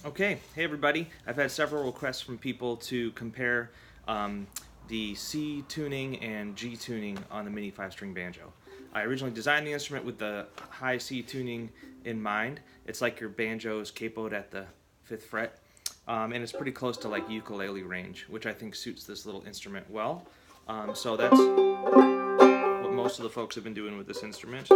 Okay, hey everybody. I've had several requests from people to compare the C tuning and G tuning on the Mini 5-string banjo. I originally designed the instrument with the high C tuning in mind. It's like your banjo's capoed at the 5th fret, and it's pretty close to like ukulele range, which I think suits this little instrument well. So that's what most of the folks have been doing with this instrument.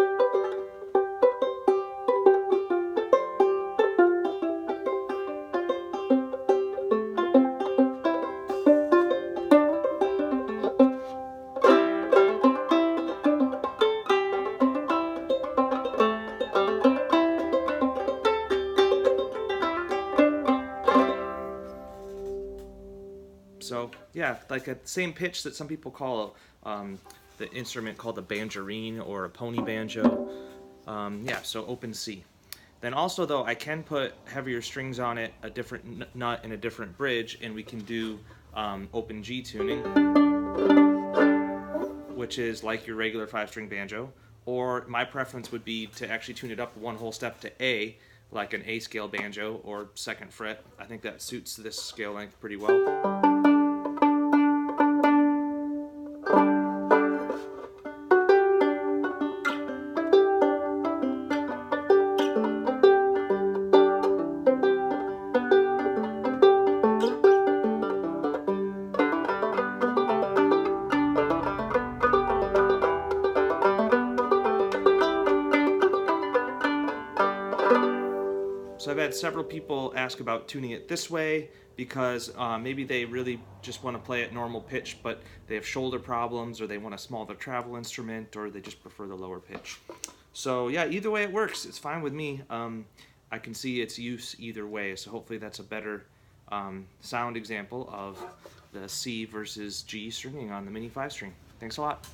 So yeah, like at the same pitch that some people call the instrument called a banjarine or a pony banjo. Yeah, so open C. Then also though, I can put heavier strings on it, a different nut and a different bridge, and we can do open G tuning, which is like your regular 5-string banjo. Or my preference would be to actually tune it up one whole step to A, like an A scale banjo or 2nd fret. I think that suits this scale length pretty well. So I've had several people ask about tuning it this way because maybe they really just want to play at normal pitch, but they have shoulder problems, or they want a smaller travel instrument, or they just prefer the lower pitch. So yeah, either way it works. It's fine with me. I can see its use either way, so hopefully that's a better sound example of the C versus G stringing on the Mini 5-string. Thanks a lot.